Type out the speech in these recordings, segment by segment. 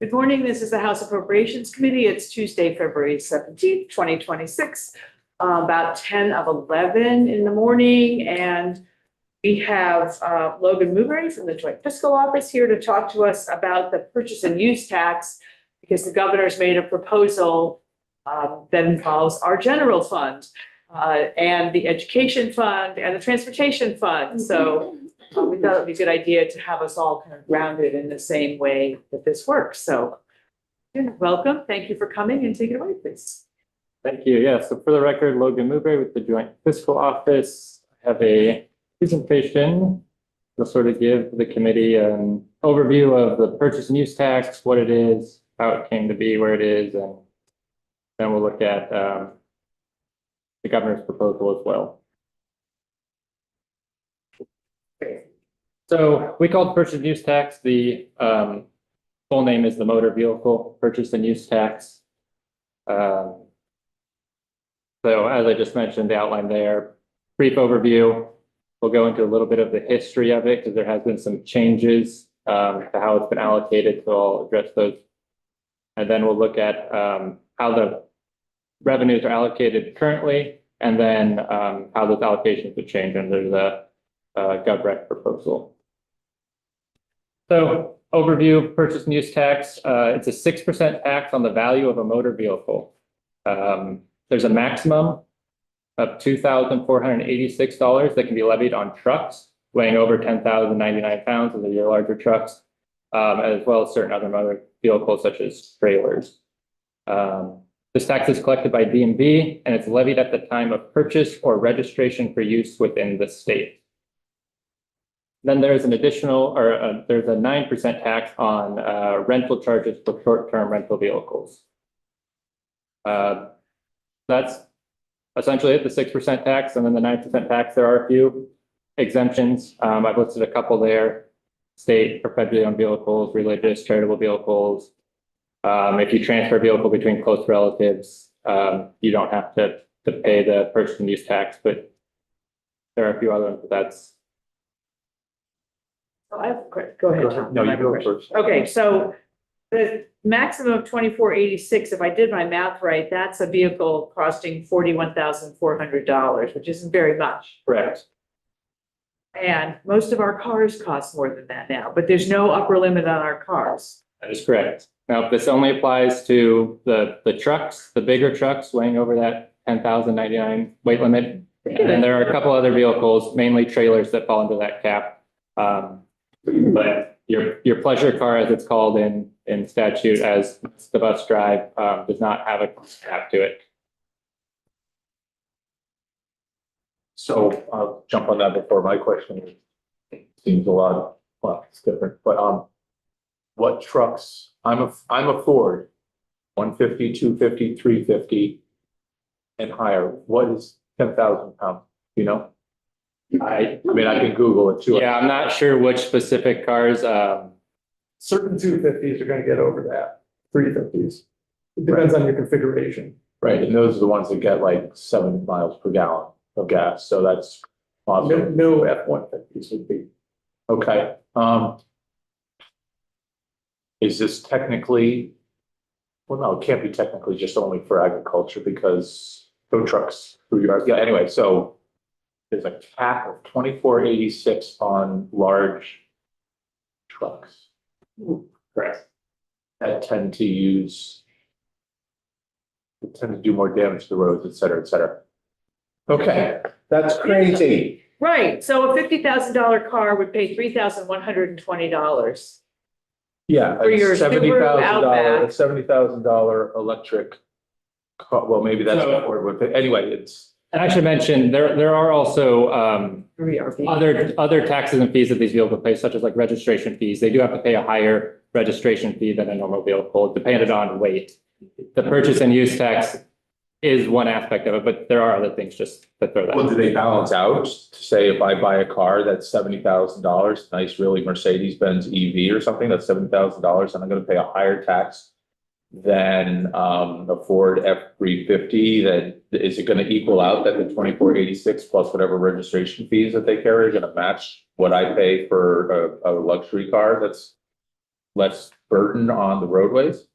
Good morning. This is the House Appropriations Committee. It's Tuesday, February 17th, 2026, about 10:11 in the morning. And we have Logan Newberry from the Joint Fiscal Office here to talk to us about the purchase and use tax, because the governor's made a proposal that involves our general fund and the education fund and the transportation fund. So we thought it would be a good idea to have us all kind of grounded in the same way that this works. So welcome. Thank you for coming, and take it away, please. Thank you. Yeah, so for the record, Logan Newberry with the Joint Fiscal Office. I have a presentation to sort of give the committee an overview of the purchase and use tax, what it is, how it came to be where it is, and then we'll look at the governor's proposal as well. So we call it purchase and use tax. The full name is the motor vehicle purchase and use tax. So as I just mentioned, the outline there, brief overview. We'll go into a little bit of the history of it because there has been some changes to how it's been allocated. So I'll address those. And then we'll look at how the revenues are allocated currently, and then how those allocations would change under the GovRec proposal. So overview, purchase and use tax. It's a 6% tax on the value of a motor vehicle. There's a maximum of $2,486 that can be levied on trucks weighing over 10,099 pounds, those are your larger trucks, as well as certain other motor vehicles such as trailers. This tax is collected by DMV, and it's levied at the time of purchase or registration for use within the state. Then there's an additional, or there's a 9% tax on rental charges for short-term rental vehicles. That's essentially it, the 6% tax, and then the 9% tax. There are a few exemptions. I've listed a couple there: state or federally owned vehicles, religious, charitable vehicles. If you transfer a vehicle between close relatives, you don't have to pay the purchase and use tax, but there are a few other ones, but that's. Oh, I have a quick, go ahead, Tom. No, you go first. Okay, so the maximum of 2486, if I did my math right, that's a vehicle costing $41,400, which isn't very much. Correct. And most of our cars cost more than that now, but there's no upper limit on our cars. That is correct. Now, this only applies to the trucks, the bigger trucks weighing over that 10,099 weight limit. And then there are a couple other vehicles, mainly trailers, that fall into that cap. But your pleasure car, as it's called in statute, as the bus drive, does not have a cap to it. So I'll jump on that before my question. Seems a lot, well, it's different, but what trucks, I'm a Ford, 150, 250, 350 and higher. What is 10,000 pounds? You know? I mean, I can Google it too. Yeah, I'm not sure which specific cars. Certain 250s are going to get over that, 350s. It depends on your configuration. Right, and those are the ones that get like 7 miles per gallon of gas, so that's awesome. No F-150s would be. Okay. Is this technically, well, no, it can't be technically just only for agriculture because tow trucks through your, yeah, anyway, so there's a cap of 2486 on large trucks. Correct. That tend to do more damage to the roads, et cetera, et cetera. Okay, that's crazy. Right, so a $50,000 car would pay $3,120. Yeah, For your Subaru Outback. $70,000 electric car, well, maybe that's So- what Ford would pay. Anyway, it's. And I should mention, there are also RV. other taxes and fees that these vehicles pay, such as like registration fees. They do have to pay a higher registration fee than a normal vehicle, depending on weight. The purchase and use tax is one aspect of it, but there are other things just to throw that. Well, do they balance out to say if I buy a car that's $70,000, nice, really Mercedes-Benz EV or something, that's $70,000, and I'm going to pay a higher tax than a Ford F-350, then is it going to equal out that the 2486 plus whatever registration fees that they carry are going to match what I pay for a luxury car? That's less burden on the roadways?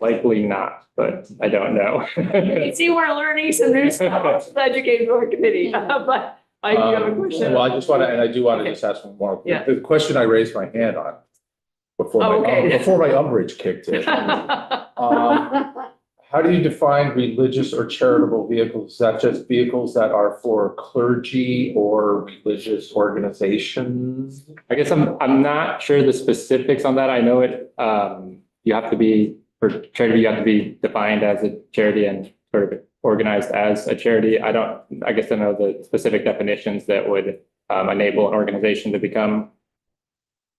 Likely not, but I don't know. You see, we're learning some new stuff, educating our committee, but I do have a question. Well, I just want to, and I do want to Okay. just ask one more. Yeah. The question I raised my hand on before Oh, okay. before my umbrage kicked in. How do you define religious or charitable vehicles? Is that just vehicles that are for clergy or religious organizations? I guess I'm not sure the specifics on that. I know it, you have to be, for charity, you have to be defined as a charity and sort of organized as a charity. I guess I know the specific definitions that would enable an organization to become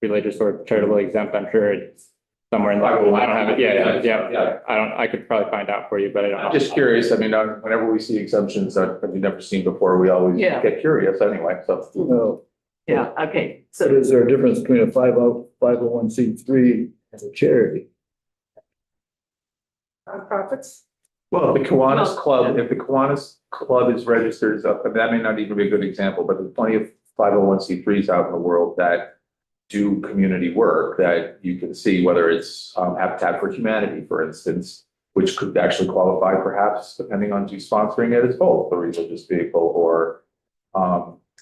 religious or charitable exempt. I'm sure it's somewhere in there. I don't have it. Yeah. I could probably find out for you, but I don't know. I'm just curious. I mean, whenever we see exemptions that we've never seen before, we always Yeah. get curious anyway, so. No, Yeah, okay, but so, is there a difference between a 501c3 and a charity? nonprofits? Well, the Kiwanis Well, Club, if the Kiwanis Club is registered, that may not even be a good example, but there's plenty of 501c3s out in the world that do community work that you can see, whether it's Habitat for Humanity, for instance, which could actually qualify perhaps, depending on who's sponsoring it, as both a religious vehicle or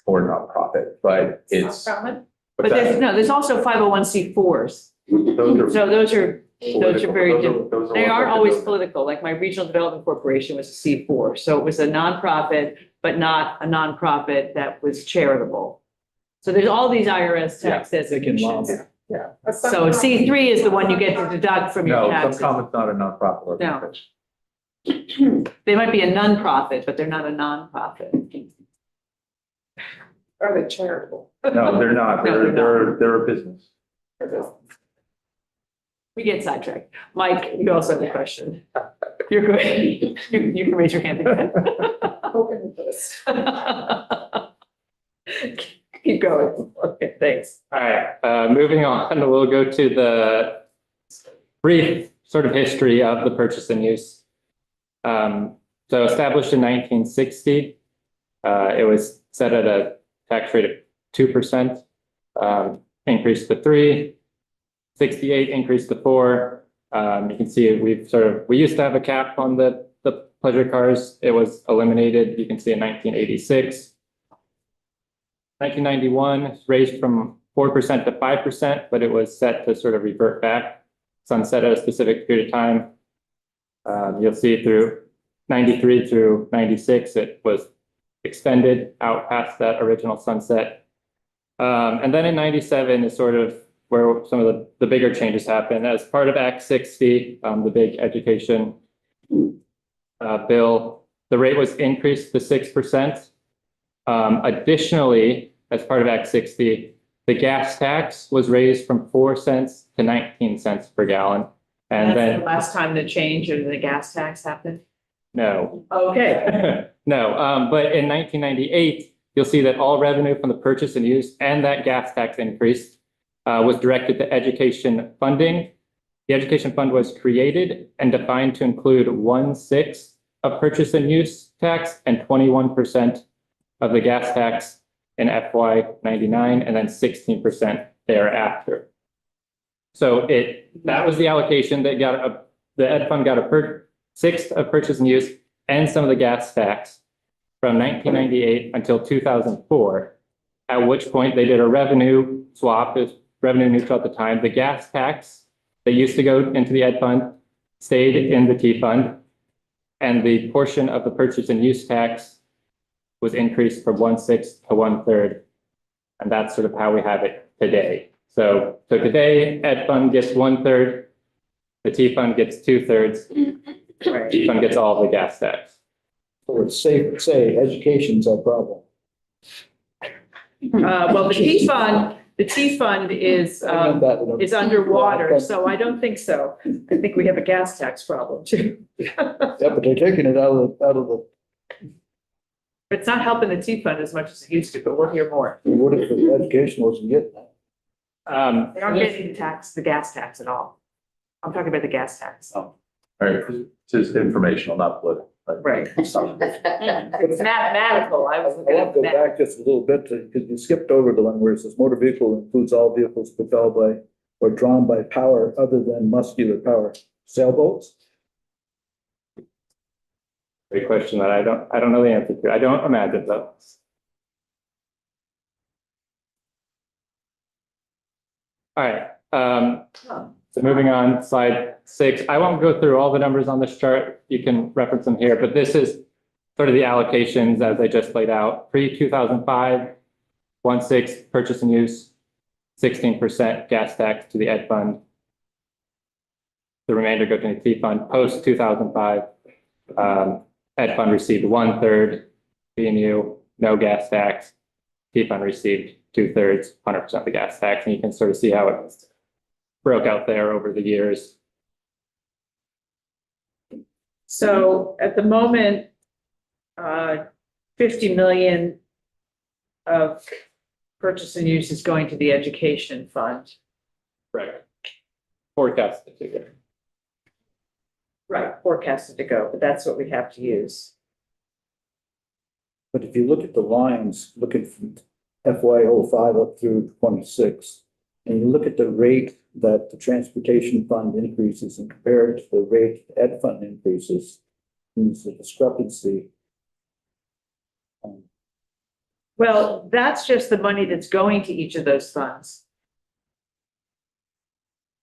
nonprofit, but it's. Nonprofit? But But there's also 501c4s. So those are very different. They aren't always political, like my regional development corporation was a C4, so it was a nonprofit, but not a nonprofit that was charitable. So there's all these IRS tax They can lobby. designations. Yeah. So C3 is the one you get to deduct from your No, taxes. some comment's not a nonprofit organization. They might be a nonprofit, but they're not a nonprofit. Are they charitable? No, they're not. No, They're a business. We get sidetracked. Mike, you also have a question. You're good. You can raise your hand again. Keep going. Okay, thanks. All right, moving on, we'll go to the brief sort of history of the purchase and use. So established in 1960, it was set at a tax rate of 2%, increased to 3%, 68 increased to 4%. You can see we used to have a cap on the pleasure cars. It was eliminated. You can see in 1986. 1991 raised from 4% to 5%, but it was set to sort of revert back, sunset at a specific period of time. You'll see through 93 through 96, it was extended out past that original sunset. And then in 97 is sort of where some of the bigger changes happen. As part of Act 60, the big education bill, the rate was increased to 6%. Additionally, as part of Act 60, the gas tax was raised from 4 cents to 19 cents per gallon. And That's then, the last time the change of the gas tax happened? no, Okay. no, but in 1998, you'll see that all revenue from the purchase and use and that gas tax increase was directed to education funding. The education fund was created and defined to include 1/6 of purchase and use tax and 21% of the gas tax in FY 99 and then 16% thereafter. So that was the allocation that the ed fund got 1/6 of purchase and use and some of the gas tax from 1998 until 2004, at which point they did a revenue swap. It was revenue neutral at the time. The gas tax that used to go into the ed fund stayed in the T fund, and the portion of the purchase and use tax was increased from 1/6 to 1/3. And that's sort of how we have it today. So today, ed fund gets 1/3, the T fund gets 2/3, T fund gets all the gas tax. So it's safe to say education's our problem. Well, the T fund is underwater, so I don't think so. I think we have a gas tax problem too. Yeah, but they're taking it out of the, It's not helping the T fund as much as it used to, but we'll hear more. what if the education wasn't getting that? They aren't getting the gas tax at all. I'm talking about the gas tax. All right, this is informational, not political. Right. It's mathematical. I was I looking want at to go that. back just a little bit because you skipped over the one where it says motor vehicle includes all vehicles propelled by or drawn by power other than muscular power? Sailboats? Great question that I don't know the answer to. I don't imagine though. All right, so moving on, slide 6. I won't go through all the numbers on this chart. You can reference them here, but this is sort of the allocations as I just laid out. Pre-2005, 1/6 purchase and use, 16% gas tax to the ed fund. The remainder go to the T fund. Post-2005, ed fund received 1/3, BMU, no gas tax. T fund received 2/3, 100% of the gas tax, and you can sort of see how it broke out there over the years. So at the moment, 50 million of purchase and use is going to the education fund. Right. Forecasted figure. Right. Forecasted to go, but that's what we have to use. But if you look at the lines, looking from FY05 up through 26, and you look at the rate that the transportation fund increases and compare it to the rate the ed fund increases, there's a discrepancy. Well, that's just the money that's going to each of those funds.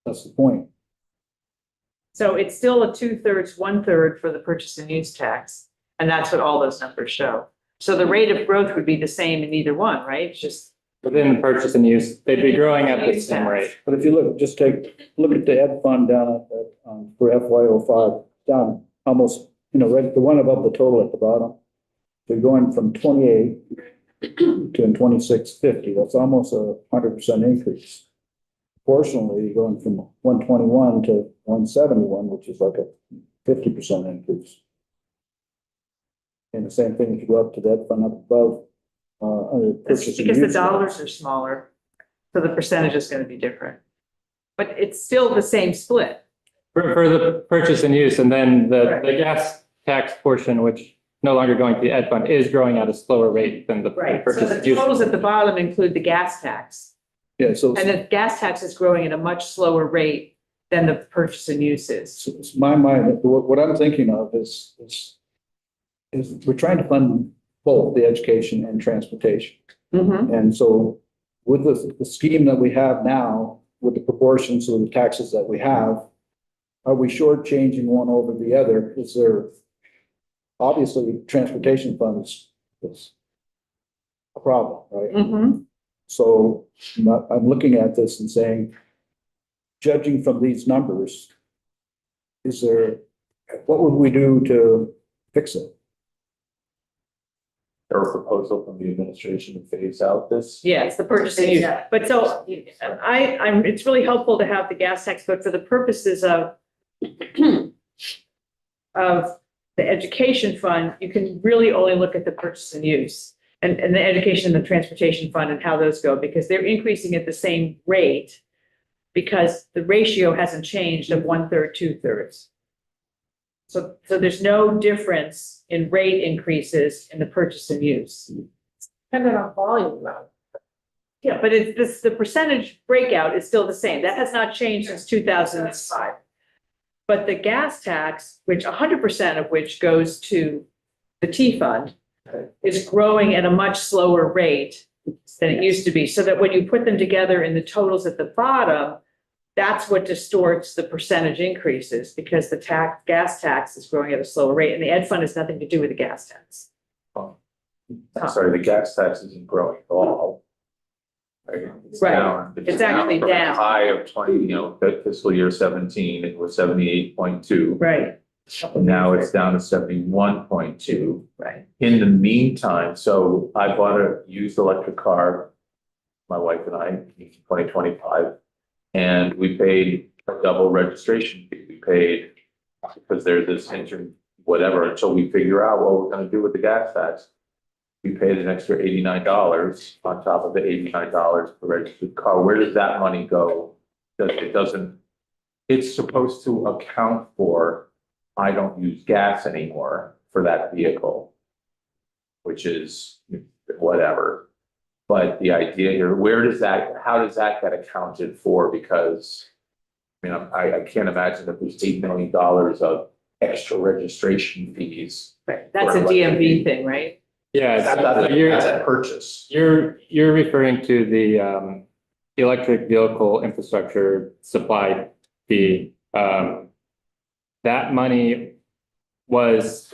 That's the point. So it's still a 2/3, 1/3 for the purchase and use tax. And that's what all those numbers show. So the rate of growth would be the same in either one, right? It's just, Within the purchase and use, they'd be growing at the same rate. But if you look at the ed fund down for FY05, down almost, right, the one above the total at the bottom. They're going from 28 to 2650. That's almost 100% increase. Proportionally, you're going from 121 to 171, which is like a 50% increase. And the same thing if you go up to that fund up above, under that's purchase and because the use. dollars are smaller. So the percentage is going to be different. But it's still the same split. For the purchase and use, and then the Right. gas tax portion, which no longer going to the ed fund, is growing at a slower rate than the So purchase the and use. totals at the bottom include the gas tax. Yeah, so And the gas tax is growing at a much slower rate than the purchase and use is. so it's my mind, what I'm thinking of is we're trying to fund both the education and transportation. Mhm. And so with the scheme that we have now, with the proportions of the taxes that we have, are we shortchanging one over the other? Is there, obviously, transportation funds is a problem, right? Mhm. So I'm looking at this and saying, judging from these numbers, what would we do to fix it? Or a proposal from the administration to phase out this? Yes, the purchase and use. But so it's really helpful to have the gas tax, but for the purposes of of the education fund, you can really only look at the purchase and use and the education and the transportation fund and how those go, because they're increasing at the same rate because the ratio hasn't changed of 1/3, 2/3. So there's no difference in rate increases in the purchase and use. Depending on volume though. Yeah, but the percentage breakout is still the same. That has not changed since 2005. But the gas tax, which 100% of which goes to the T fund, is growing at a much slower rate than it used to be. So that when you put them together in the totals at the bottom, that's what distorts the percentage increases, because the gas tax is growing at a slower rate, and the ed fund has nothing to do with the gas tax. I'm sorry, the gas tax isn't growing at all. Right? It's Right. down. It's actually from a down. high of 20, fiscal year 17, it was 78.2. Right. And now it's down to 71.2. Right. In the meantime, so I bought a used electric car, my wife and I, in 2025, and we paid a double registration fee. We paid, because there's this whatever, until we figure out what we're gonna do with the gas tax. We paid an extra $89 on top of the $89 per registered car. Where does that money go? It's supposed to account for, I don't use gas anymore for that vehicle, which is whatever. But the idea here, how does that get accounted for? Because, I mean, I can't imagine that there's $8 million of extra registration fees. Right, that's a DMV thing, right? Yeah, That's a purchase. you're referring to the electric vehicle infrastructure supply fee. That money was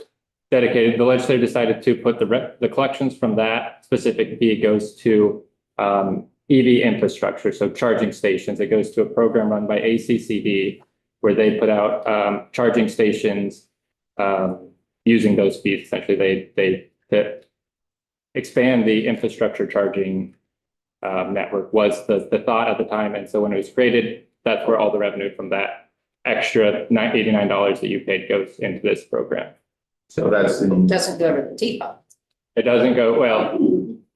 dedicated, the legislature decided to put the collections from that specific fee goes to EV infrastructure, so charging stations. It goes to a program run by ACCD where they put out charging stations using those fees. Essentially, they expand the infrastructure charging network was the thought at the time. And so when it was created, that's where all the revenue from that extra $89 that you paid goes into this program. So that's the, Doesn't go to the T-fund. It doesn't go, well,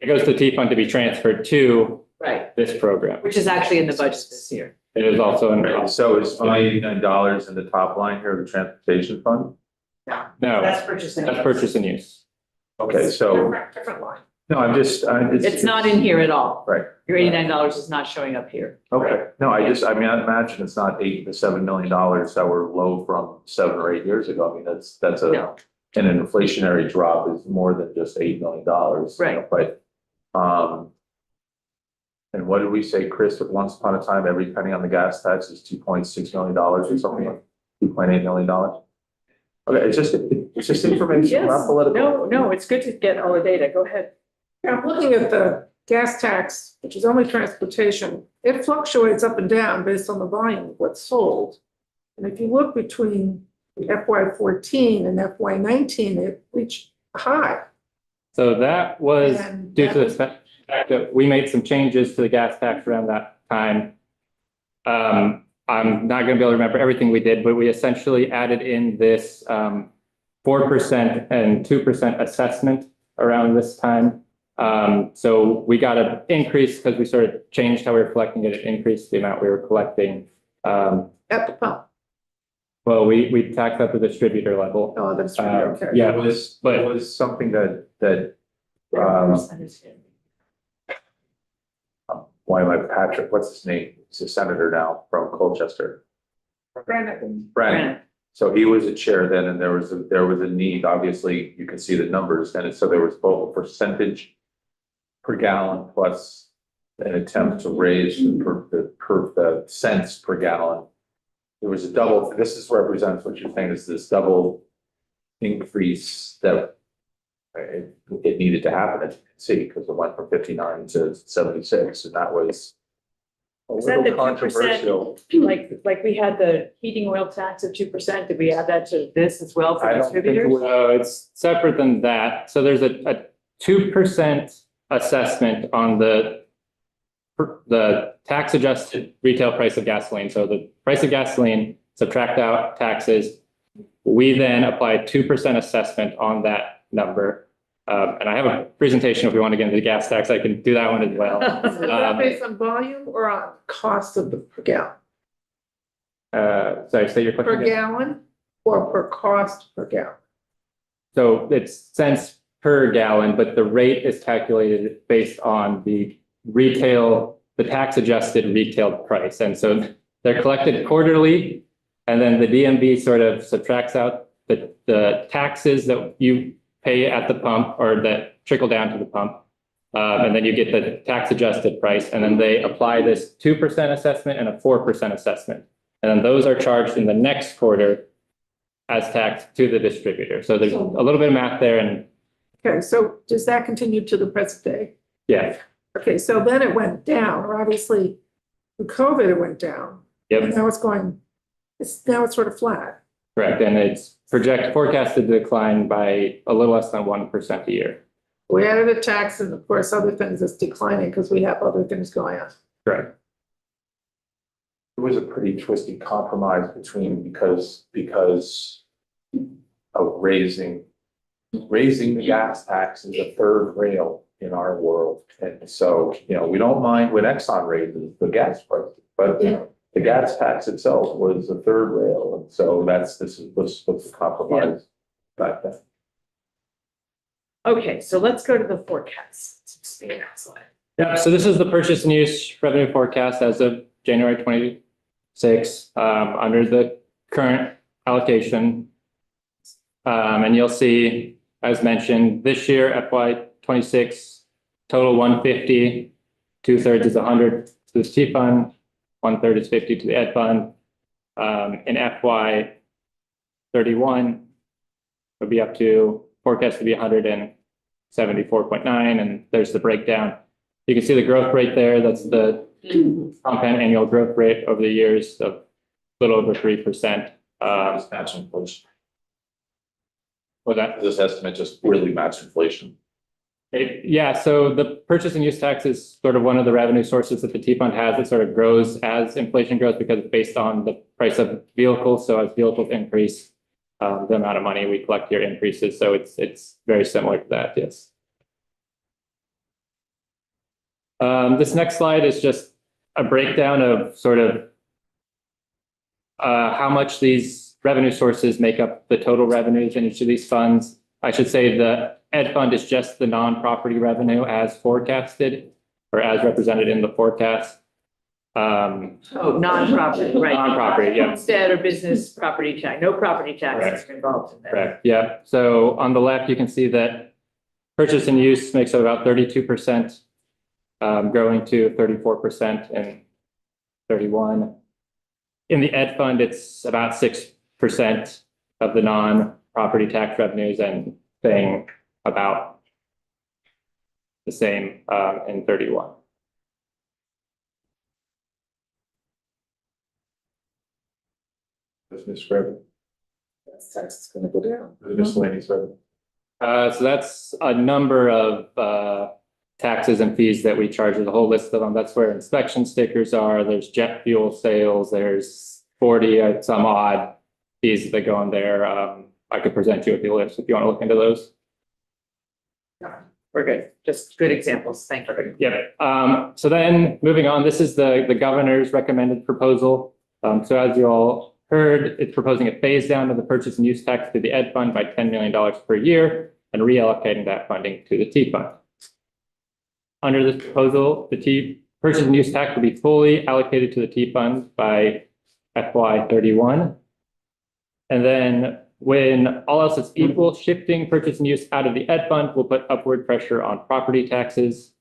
it goes to T-fund to be transferred to Right, this program. which is actually in the budget this year. It is also in, so is $89 in the top line here, the transportation fund? no, That's purchasing. that's purchase and use. Okay, so, Different line. no, I'm just, It's not in here at all. Right. Your $89 is not showing up here. Okay, no, I mean, I imagine it's not $8 to $7 million that were low from 7 or 8 years ago. I mean, that's No. and an inflationary drop is more than just $8 million. Right. But, and what did we say, Chris, that once upon a time, every penny on the gas tax is $2.6 million or something, like $2.8 million? Okay, it's just information, Yes, not political. no, it's good to get all the data. Go ahead. Yeah, I'm looking at the gas tax, which is only transportation. It fluctuates up and down based on the volume of what's sold. And if you look between FY14 and FY19, it reached a high. So that was And due that to the was- fact that we made some changes to the gas tax around that time. I'm not gonna be able to remember everything we did, but we essentially added in this 4% and 2% assessment around this time. So we got an increase because we sort of changed how we were collecting it. It increased the amount we were collecting. At the pump. Well, we taxed at the distributor level. Oh, that's right, okay. Yeah, It was, but- it was something that, why am I Patrick, what's his name? He's a senator now from Colchester. Granted. Brandon. So he was a chair then, and there was a need, obviously, you can see the numbers, and so there was both a percentage per gallon plus an attempt to raise the cents per gallon. There was a double, this represents what you're saying is this double increase that it needed to happen, as you can see, because it went from 59 to 76, and that was a Is that the little 2%? controversial. Like we had the heating oil tax of 2%. Did we add that to this as well for I don't think it distributors? So it's separate than that. So there's a 2% assessment on the tax adjusted retail price of gasoline. So the price of gasoline, subtract out taxes. We then apply 2% assessment on that number. And I have a presentation if we want to get into the gas tax, I can do that one as well. Is that based on volume or on cost of the per gallon? Sorry, say your question Per again. gallon or per cost per gallon? So it's cents per gallon, but the rate is calculated based on the tax adjusted retail price. And so they're collected quarterly, and then the DMV sort of subtracts out the taxes that you pay at the pump or that trickle down to the pump. And then you get the tax adjusted price, and then they apply this 2% assessment and a 4% assessment. And then those are charged in the next quarter as tax to the distributor. So there's a little bit of math there, and Okay, so does that continue to the present day? yeah, Okay, so then it went down, or obviously with COVID, it went down. yep, Now it's sort of flat. correct. And it's forecasted to decline by a little less than 1% a year. We added a tax and of course, other things is declining because we have other things going on. Correct. It was a pretty twisty compromise because of raising the gas tax is a third rail in our world. And so, we don't mind when Exxon raises the gas price, but Yeah. the gas tax itself was a third rail. And so this was the compromise back then. Okay, so let's go to the forecast. Yeah, so this is the purchase and use revenue forecast as of January 26, under the current allocation. And you'll see, as mentioned, this year FY 26, total 150, 2/3 is 100 to the T fund, 1/3 is 50 to the ed fund. In FY 31, would be up to forecast to be 174.9, and there's the breakdown. You can see the growth rate there. That's the compound annual growth rate over the years of a little over 3%. Just match inflation. Was that? This estimate just really match inflation. Yeah, so the purchase and use tax is sort of one of the revenue sources that the T fund has. It sort of grows as inflation grows because it's based on the price of vehicles. So as vehicles increase, the amount of money we collect here increases. So it's very similar to that, yes. This next slide is just a breakdown of sort of how much these revenue sources make up the total revenues in each of these funds. I should say the ed fund is just the non-property revenue as forecasted or as represented in the forecast. Oh, non-property, right. Non-property, yeah. Homestead or business property tax, no property taxes are involved in that. Correct, yeah. So on the left, you can see that purchase and use makes up about 32%, growing to 34% in 31. In the ed fund, it's about 6% of the non-property tax revenues and staying about the same in 31. Business revenue, Gas tax is gonna go down. miscellaneous revenue. So that's a number of taxes and fees that we charge. There's a whole list of them. That's where inspection stickers are. There's jet fuel sales. There's 40 some odd fees that go on there. I could present you with the list if you want to look into those. We're good, just good examples, thank you. Yep. So then moving on, this is the governor's recommended proposal. So as you all heard, it's proposing a phase down of the purchase and use tax to the ed fund by $10 million per year and reallocating that funding to the T fund. Under this proposal, the purchase and use tax will be fully allocated to the T fund by FY 31. And then when all else is equal, shifting purchase and use out of the ed fund will put upward pressure on property taxes.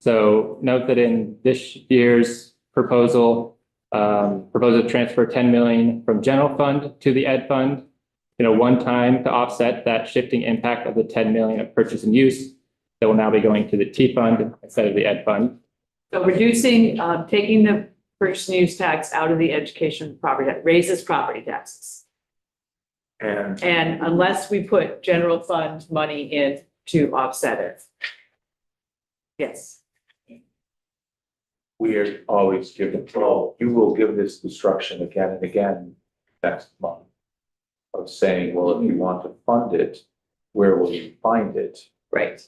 So note that in this year's proposal, propose to transfer 10 million from general fund to the ed fund, one time to offset that shifting impact of the 10 million of purchase and use that will now be going to the T fund instead of the ed fund. So reducing, taking the purchase and use tax out of the education property, that raises property taxes. And And unless we put general fund money in to offset it. Yes, we are always given, well, you will give this instruction again and again next month of saying, well, if you want to fund it, where will you find it? right.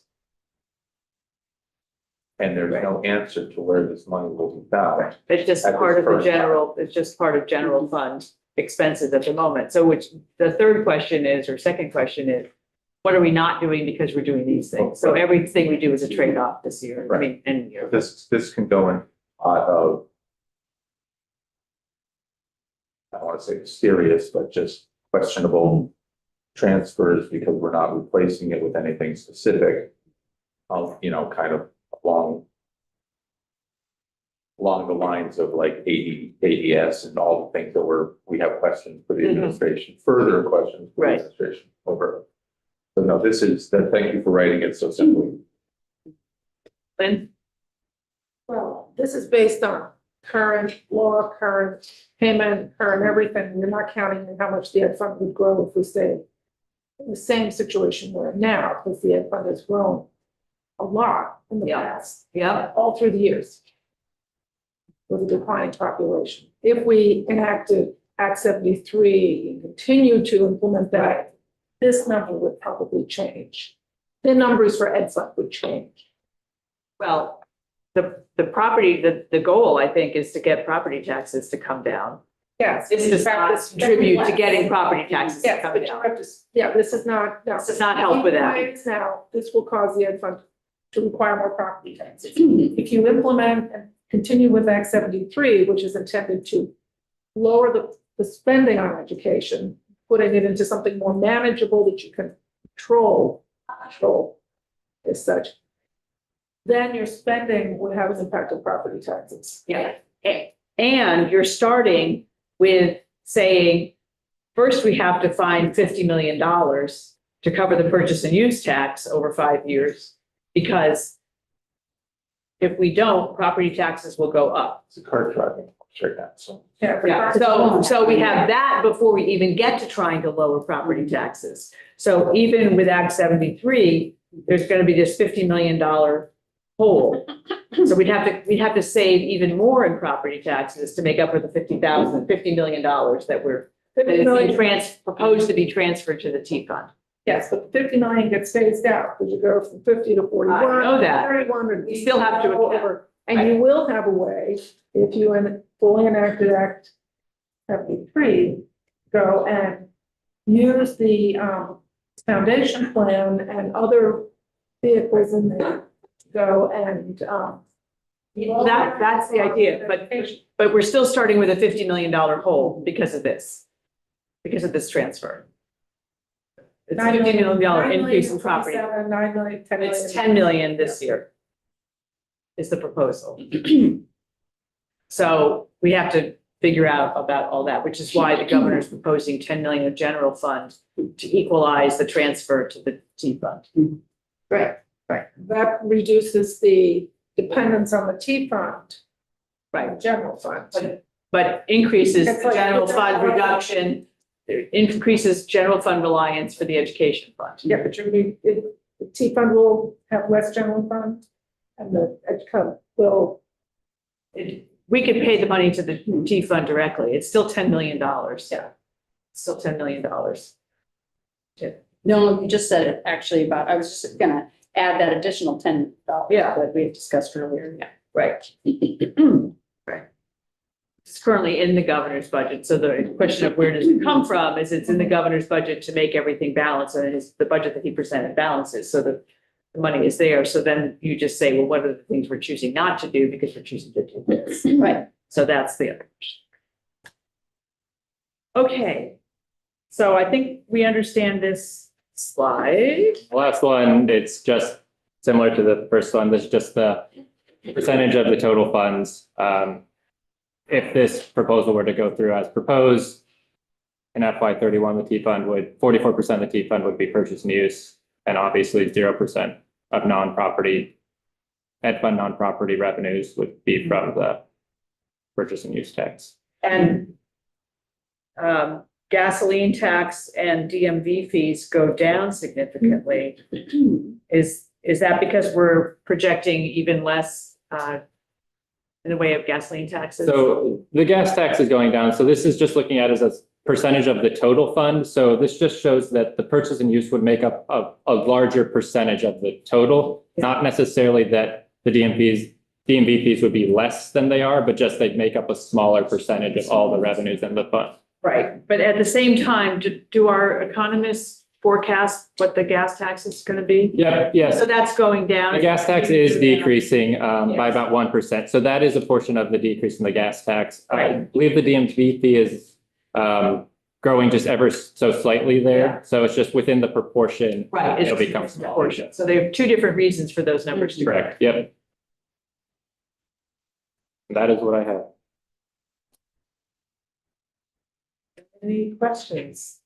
And there's no answer to where this money will be found. It's just At this part of the first time. general, it's just part of general fund expenses at the moment. So which the third question is, or second question is, what are we not doing because we're doing these things? So everything we do is a trade-off this year, I mean, and year. This can go in out of, I don't want to say serious, but just questionable transfers because we're not replacing it with anything specific. Kind of along the lines of like ADS and all the things that we have questions for the administration, further questions for the Right. administration over. So no, thank you for writing it so simply. Lynn? Well, this is based on current law, current payment, current everything. We're not counting in how much the ed fund would grow if we stay in the same situation we're in now, because the ed fund has grown a lot in the Yeah. past, Yeah, all through the years with a declining population. If we enacted Act 73 and continue to implement that, this number would probably change. The numbers for ed fund would change. well, the property, the goal, I think, is to get property taxes to come down. Yes. This does not contribute to getting property taxes to Yes, come but you down. have to, yeah, this is not, no. This does not help with that. Now, this will cause the ed fund to require more property taxes. If you implement and continue with Act 73, which is intended to lower the spending on education, putting it into something more manageable that you can control as such, then your spending would have an impact on property taxes. Yeah. And you're starting with saying, first, we have to find $50 million to cover the purchase and use tax over 5 years, because if we don't, property taxes will go up. It's a cart driving right now, so. Yeah, so we have that before we even get to trying to lower property taxes. So even with Act 73, there's going to be this $50 million hole. So we'd have to save even more in property taxes to make up for the $50 million that is being proposed to be transferred to the T fund. Yes, but 50 million gets phased out, because you go from 50 to 41. I know that. 31, and You still have to go account. over. And you will have a way, if you fully enacted Act 73, go and use the foundation plan and other vehicles in there, go and That's the idea, but we're still starting with a $50 million hole because of this transfer. It's a $50 million increase in property. 9 million, 10 million. It's 10 million this year is the proposal. So we have to figure out about all that, which is why the governor's proposing 10 million of general fund to equalize the transfer to the T fund. Right. That reduces the dependence on the T fund, Right, general fund. but increases It's the like- general fund reduction, increases general fund reliance for the education fund. Yeah, but the T fund will have less general fund, and the EdCom will. We could pay the money to the T fund directly. It's still $10 million. Yeah. Still $10 million. No, you just said it actually about, I was just gonna add that additional $10 Yeah. that we had discussed earlier. Yeah. Right. It's currently in the governor's budget. So the question of where does it come from is it's in the governor's budget to make everything balance, and it's the budget that he presented balances. So the money is there. So then you just say, well, what are the things we're choosing not to do because we're choosing to do this? Right. So that's the other question. Okay. So I think we understand this slide. The last one, it's just similar to the first one. There's just the percentage of the total funds. If this proposal were to go through as proposed, in FY31, the T fund would, 44% of the T fund would be purchase and use, and obviously 0% of non-property, ed fund non-property revenues would be from the purchase and use tax. And gasoline tax and DMV fees go down significantly. Is that because we're projecting even less in the way of gasoline taxes? So the gas tax is going down. So this is just looking at it as a percentage of the total fund. So this just shows that the purchase and use would make up a larger percentage of the total, not necessarily that the DMV fees would be less than they are, but just they'd make up a smaller percentage of all the revenues in the fund. Right, but at the same time, do our economists forecast what the gas tax is going to be? Yeah, yes. So that's going down. The gas tax is decreasing by Yes. about 1%. So that is a portion of the decrease in the gas tax. I Right. believe the DMV fee is growing just ever so slightly there. Yeah. So it's just within the proportion. Right. It'll become smaller. Proportion. So there are two different reasons for those numbers to go. Correct, yep. That is what I have. Any questions?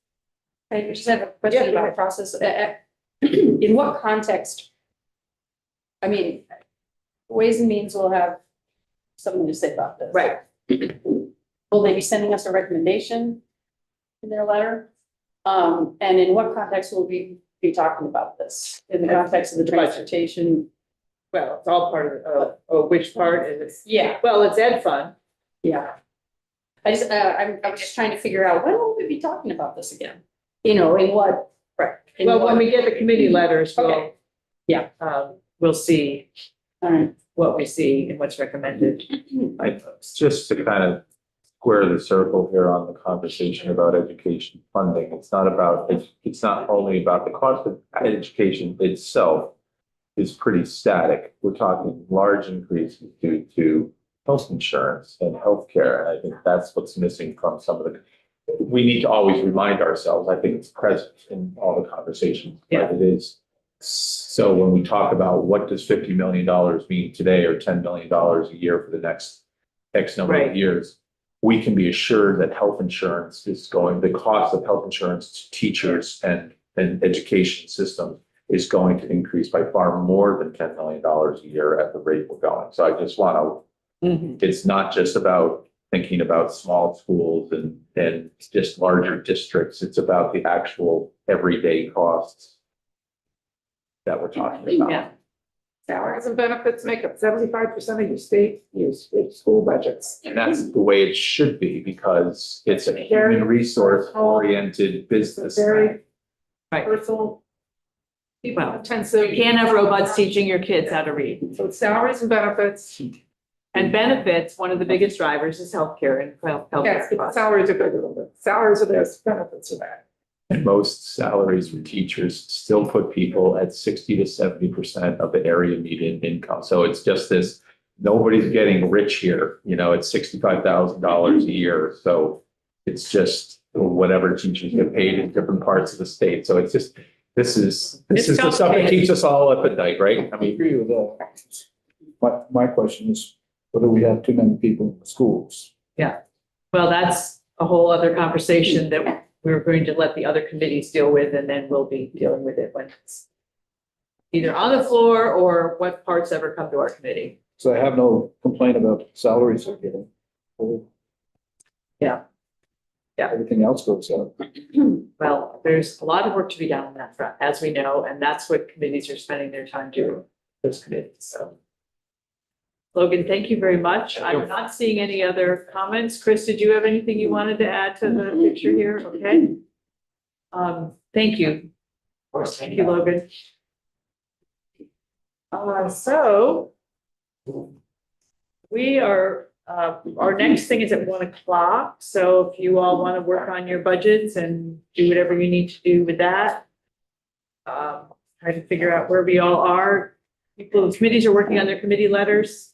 I just have a question Yeah. about the process. In what context? I mean, Ways and Means will have something to say about this. Right. Will they be sending us a recommendation in their letter? And in what context will we be talking about this? In the context of the transportation? Well, it's all part of, which part is it? Yeah, Well, it's ed fund. yeah. I was just trying to figure out, when will we be talking about this again? You know, in what? Right. in Well, what- when we get the committee letters, Okay. Yeah. We'll see All right. what we see and what's recommended by folks. Just to kind of square the circle here on the conversation about education funding, it's not only about the cost of education itself, is pretty static. We're talking large increases due to health insurance and healthcare. And I think that's what's missing from some of the, we need to always remind ourselves, I think it's present in all the conversations, Yeah. but it is. So when we talk about what does $50 million mean today or $10 million a year for the next X number Right. of years, we can be assured that health insurance is going, the cost of health insurance to teachers and education system is going to increase by far more than $10 million a year at the rate we're going. So I just want to, it's not just about thinking about small schools and just larger districts. It's about the actual everyday costs that we're talking about. Yeah. Salaries and benefits make up 75% of your school budgets. And that's the way it should be because it's a human resource oriented business. Very Right. personal, people Well, intensive. You can't have robots teaching your kids how to read. So salaries and benefits, And benefits, one of the biggest drivers is healthcare and yes, healthcare but costs. salaries are bigger than that. Salaries are this, benefits are that. And most salaries for teachers still put people at 60 to 70% of the area median income. So it's just this, nobody's getting rich here, you know, it's $65,000 a year. So it's just whatever teachers get paid in different parts of the state. So it's just, this is the stuff that complicated. keeps us all up at night, right? I I mean, agree with that. My question is whether we have too many people in the schools. Well, that's a whole other conversation that we're going to let the other committees deal with, and then we'll be dealing with it when it's either on the floor or what parts ever come to our committee. So I have no complaint about salaries they're getting. Yeah. Yeah. Everything else goes up. Well, there's a lot of work to be done on that front, as we know, and that's what committees are spending their time doing, those committees, so. Logan, thank you very much. I'm not seeing any other comments. Chris, did you have anything you wanted to add to the picture here? Okay. Thank you. Of course, thank you, Logan. So we are, our next thing is at 1 o'clock. So if you all want to work on your budgets and do whatever you need to do with that. Try to figure out where we all are. People, the committees are working on their committee letters.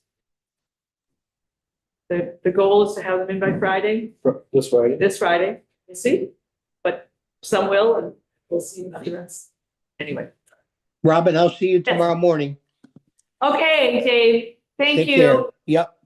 The goal is to have them in by Friday, This Friday. this Friday, you see? But some will, and we'll see about the rest. Anyway. Robin, I'll see you tomorrow morning. Okay, Dave, thank Take you. care. Yep.